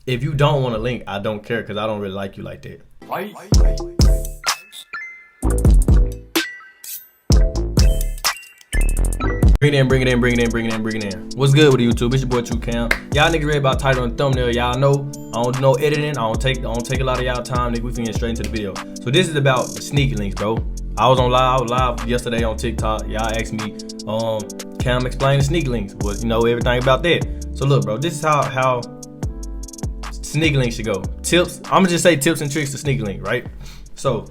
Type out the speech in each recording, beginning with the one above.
If you don't want a link, I don't care because I don't really like you like that. Bring it in, bring it in, bring it in, bring it in, bring it in. What's good with YouTube? It's your boy True Cam. Y'all niggas ready about title and thumbnail. Y'all know I don't do no editing. I don't take a lot of y'all time, nigga. We finna get straight into the video. So this is about sneaky links, bro. I was live yesterday on TikTok. Y'all asked me, Cam explain the sneaky links. Well, you know everything about that. So look, bro, this is how sneaky links should go. Tips. I'ma just say tips and tricks to sneaky link, right? So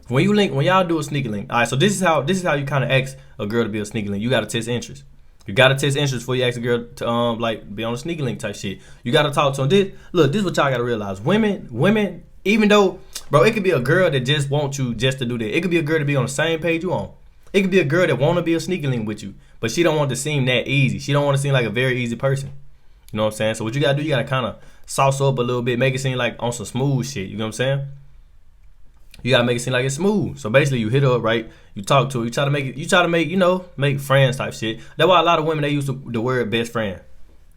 when y'all do a sneaky link, all right. So this is how you kind of ask a girl to be a sneaky link. You gotta test interest. You gotta test interest before you ask a girl to like be on a sneaky link type shit. You gotta talk to them. This is what y'all gotta realize. Women, even though, bro, it could be a girl that just wants you just to do that. It could be a girl to be on the same page you on. It could be a girl that wanna be a sneaky link with you, but she don't want to seem that easy. She don't want to seem like a very easy person. You know what I'm saying? So what you gotta do, you gotta kind of sauce up a little bit, make it seem like on some smooth shit. You know what I'm saying? You gotta make it seem like it's smooth. So basically, you hit her up, right? You talk to her. You try to make friends type shit. That's why a lot of women, they use the word best friend,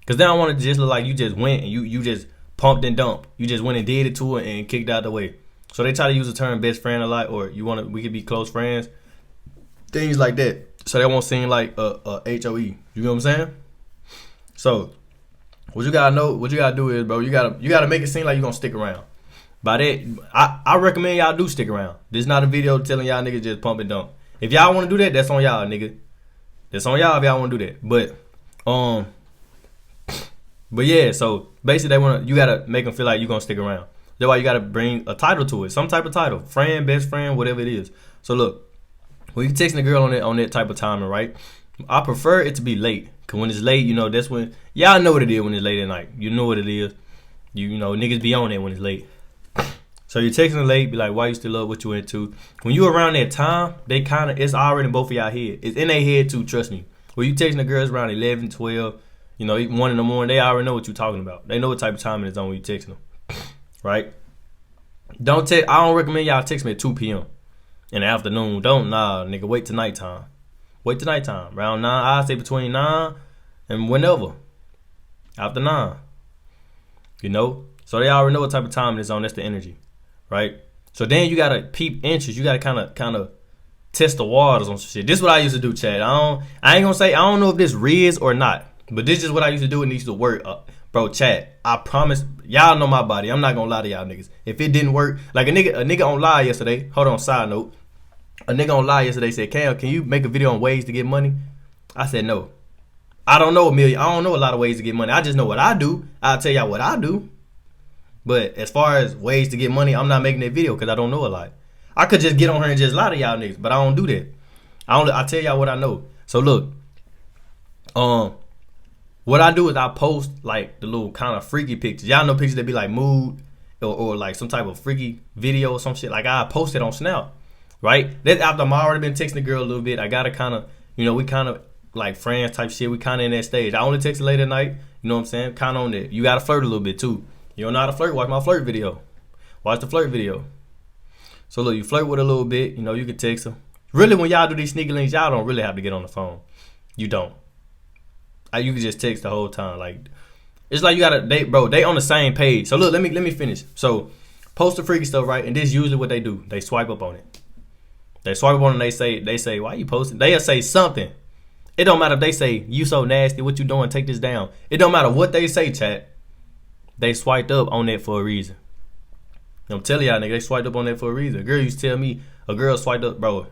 cause they don't want it to just look like you just went and you just pumped and dumped. You just went and did it to her and kicked out the way. So they try to use the term best friend a lot, or we could be close friends, things like that. So they won't seem like a HOE. You know what I'm saying? So what you gotta do is, bro, you gotta make it seem like you're gonna stick around. By that, I recommend y'all do stick around. This is not a video telling y'all niggas just pump and dump. If y'all want to do that, that's on y'all, nigga. That's on y'all if y'all want to do that. But yeah. So basically, you gotta make them feel like you gonna stick around. That's why you gotta bring a title to it, some type of title, friend, best friend, whatever it is. So look, when you texting a girl on that type of timing, right? I prefer it to be late, cause when it's late, you know that's when y'all know what it is when it's late at night. You know what it is. You know niggas be on it when it's late. So you're texting her late, be like, why you still up, what you into? When you around that time, it's already in both of y'all head. It's in their head too, trust me. When you texting the girls around 11, 12, you know, even 1 in the morning, they already know what you're talking about. They know what type of time it is on when you texting them, right? I don't recommend y'all text me at 2 p.m. in the afternoon. Nigga, wait till nighttime. Wait till nighttime. Around 9, I say between 9 and whenever. After 9. You know? So they already know what type of time it is on. That's the energy. Right? So then you gotta peep interest. You gotta kind of test the waters on some shit. This is what I used to do, Chad. I ain't gonna say I don't know if this is or not, but this is what I used to do and it used to work. Bro, Chad, I promise y'all know my body. I'm not gonna lie to y'all niggas. If it didn't work, like a nigga on live yesterday. Hold on, side note. A nigga on live yesterday said, Cam, can you make a video on ways to get money? I said no. I don't know a lot of ways to get money. I just know what I do. I'll tell y'all what I do. But as far as ways to get money, I'm not making that video because I don't know a lot. I could just get on here and just lie to y'all niggas, but I don't do that. I tell y'all what I know. So look, what I do is I post like the little kind of freaky pictures. Y'all know pictures that be like mood or like some type of freaky video or some shit. Like I post it on Snap, right? That's after I'm already been texting the girl a little bit. I gotta kind of, we kind of like friends type shit. We kind of in that stage. I only text her late at night. You know what I'm saying? Kind of on that. You gotta flirt a little bit too. You don't know how to flirt? Watch my flirt video. Watch the flirt video. So look, you flirt with a little bit. You know, you can text them. Really, when y'all do these sneaky links, y'all don't really have to get on the phone. You don't. You can just text the whole time. Like, it's like you gotta, they on the same page. So look, let me finish. So post the freaky stuff, right? And this is usually what they do. They swipe up on it. They swipe up on it and they say, why you posting? They'll say something. It don't matter if they say, you so nasty, what you doing? Take this down. It don't matter what they say, chat. They swiped up on that for a reason. I'm telling y'all, nigga, they swiped up on that for a reason. A girl used to tell me a girl swiped up, bro.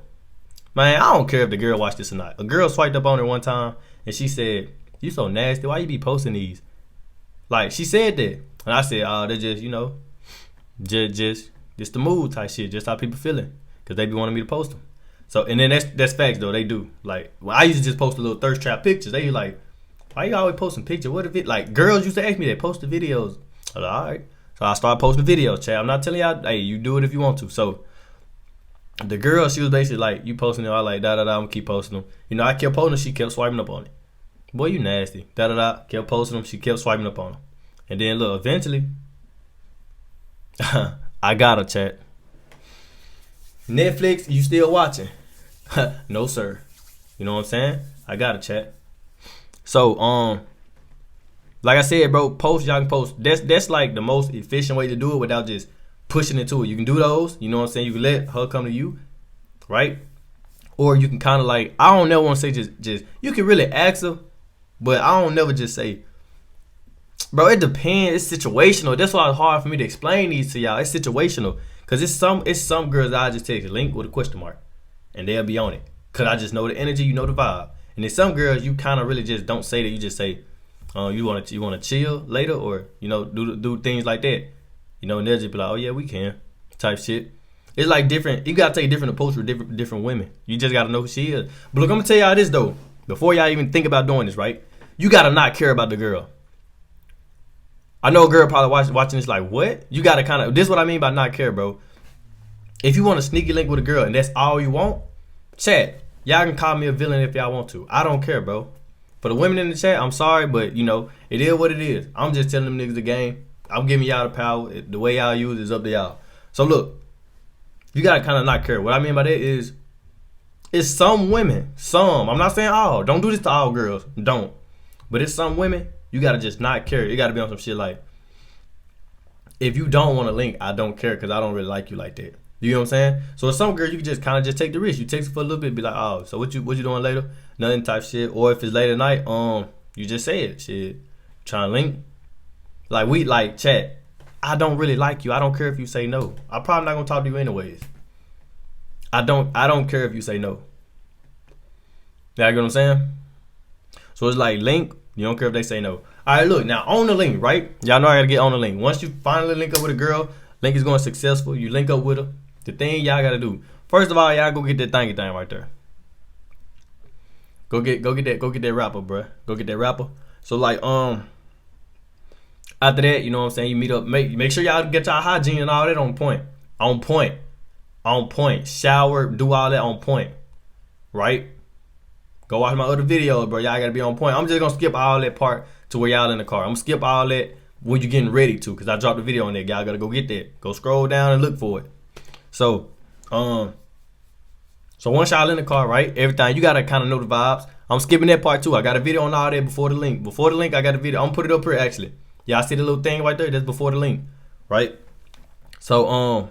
Man, I don't care if the girl watched this or not. A girl swiped up on her one time and she said, you so nasty, why you be posting these? Like, she said that. And I said, they're just, just the mood type shit, just how people feeling. Because they be wanting me to post them. So, and then that's facts though, they do. Like, well, I used to just post a little thirst trap pictures. They like, why you always posting pictures? What if it, like, girls used to ask me that, post the videos. I was like, all right. So I started posting videos, Chad. I'm not telling y'all, hey, you do it if you want to. So the girl, she was basically like, you posting them, I like, I'm gonna keep posting them. I kept posting them, she kept swiping up on it. Boy, you nasty. Kept posting them, she kept swiping up on them. And then look, eventually, I got her, Chad. Netflix, you still watching? No, sir. You know what I'm saying? I got her, Chad. So, Like I said, bro, post, y'all can post. That's like the most efficient way to do it without just pushing into it. You can do those, you know what I'm saying? You can let her come to you, right? Or you can kind of like, I don't never want to say just you can really ask her, but I don't never just say, bro, it depends. It's situational. That's why it's hard for me to explain these to y'all. It's situational. Cause it's some girls that I just take a link with a question mark, and they'll be on it. Cause I just know the energy, you know the vibe. And then some girls you kind of really just don't say that. You just say, you want to chill later, or you know do things like that. You know, and they'll just be like, oh yeah, we can, type shit. It's like different. You gotta take a different approach with different women. You just gotta know who she is. But look, I'm gonna tell y'all this though. Before y'all even think about doing this, right? You gotta not care about the girl. I know a girl probably watching this like, what? You gotta kind of. This is what I mean by not care, bro. If you want a sneaky link with a girl and that's all you want, chat. Y'all can call me a villain if y'all want to. I don't care, bro. For the women in the chat, I'm sorry, but you know it is what it is. I'm just telling them niggas the game. I'm giving y'all the power. The way y'all use it is up to y'all. So look, you gotta kind of not care. What I mean by that is, it's some women. Some. I'm not saying all. Don't do this to all girls. Don't. But it's some women. You gotta just not care. You gotta be on some shit like, if you don't want to link, I don't care because I don't really like you like that. You know what I'm saying? So with some girls, you can just kind of just take the risk. You text her for a little bit, be like, oh, so what you doing later? Nothing type shit. Or if it's late at night, you just say it. Shit, trying to link. Like chat. I don't really like you. I don't care if you say no. I'm probably not gonna talk to you anyways. I don't care if you say no. You get what I'm saying? So it's like link. You don't care if they say no. All right, look, now on the link, right? Y'all know I gotta get on the link. Once you finally link up with a girl, link is going successful. You link up with her. The thing y'all gotta do. First of all, y'all go get that thingy thing right there. Go get that rapper, bruh. Go get that rapper. So like after that, you know what I'm saying, you meet up, make sure y'all get y'all hygiene and all that on point. On point. On point. Shower, do all that on point. Right? Go watch my other videos, bro. Y'all gotta be on point. I'm just gonna skip all that part to where y'all in the car. I'm gonna skip all that when you're getting ready to, because I dropped the video on there. Y'all gotta go get that. Go scroll down and look for it. So once y'all in the car, right? Everything, you gotta kind of know the vibes. I'm skipping that part too. I got a video on all that before the link. Before the link, I got a video. I'm gonna put it up here actually. Y'all see the little thing right there? That's before the link, right? So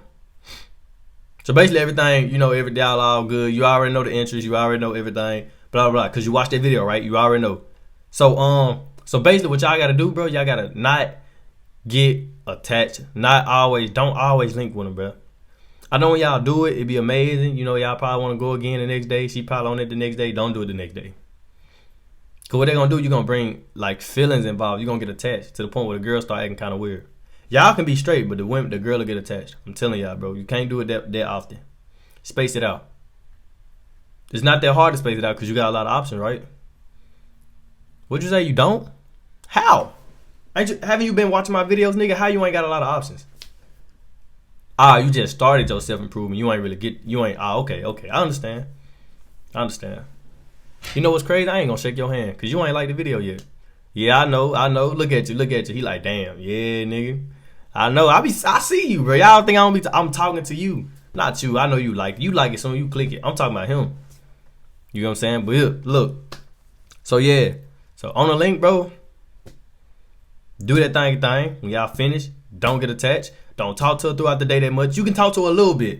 basically everything, you know, every y'all all good. You already know the interest. You already know everything. Blah blah blah. Cause you watched that video, right? You already know. So basically what y'all gotta do, bro, y'all gotta not get attached. Don't always link with them, bro. I know when y'all do it, it'd be amazing. You know, y'all probably want to go again the next day. She probably on it the next day. Don't do it the next day. Cause what they gonna do, you're gonna bring like feelings involved. You're gonna get attached to the point where the girl start acting kind of weird. Y'all can be straight, but the girl will get attached. I'm telling y'all, bro. You can't do it that often. Space it out. It's not that hard to space it out because you got a lot of options, right? What'd you say? You don't? How? Haven't you been watching my videos, nigga? How you ain't got a lot of options? You just started your self-improvement. You ain't really okay. I understand. You know what's crazy? I ain't gonna shake your hand because you ain't like the video yet. Yeah, I know. Look at you. He like, damn, yeah, nigga. I know. I see you, bro. Y'all think I'm talking to you. Not you. I know you like it, so you click it. I'm talking about him. You know what I'm saying? But look. So yeah. So on the link, bro, do that thing. When y'all finish, don't get attached. Don't talk to her throughout the day that much. You can talk to her a little bit.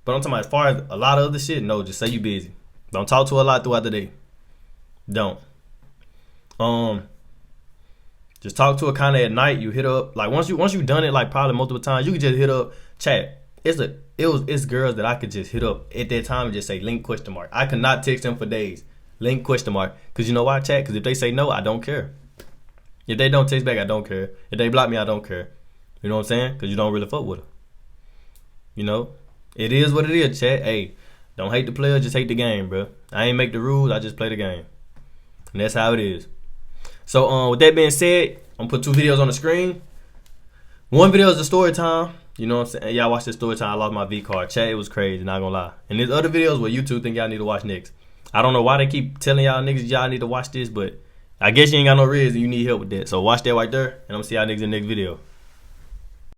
But I'm talking about as far as a lot of other shit, no, just say you busy. Don't talk to her a lot throughout the day. Don't. Just talk to her kind of at night. You hit up like once you done it like probably multiple times, you can just hit up chat. It's girls that I could just hit up at that time and just say link ? I could not text them for days. Link ? Because you know why, chat? Because if they say no, I don't care. If they don't text back, I don't care. If they block me, I don't care. You know what I'm saying? Because you don't really fuck with her. You know? It is what it is, chat. Hey, don't hate the player, just hate the game, bro. I ain't make the rules, I just play the game. And that's how it is. So with that being said, I'm gonna put 2 videos on the screen. One video is the story time. You know what I'm saying? Y'all watch this story time. I lost my V card. Chat, it was crazy, not gonna lie. And there's other videos where YouTube think y'all need to watch next. I don't know why they keep telling y'all niggas y'all need to watch this, but I guess you ain't got no riz and you need help with that. So watch that right there, and I'm gonna see y'all niggas in the next video.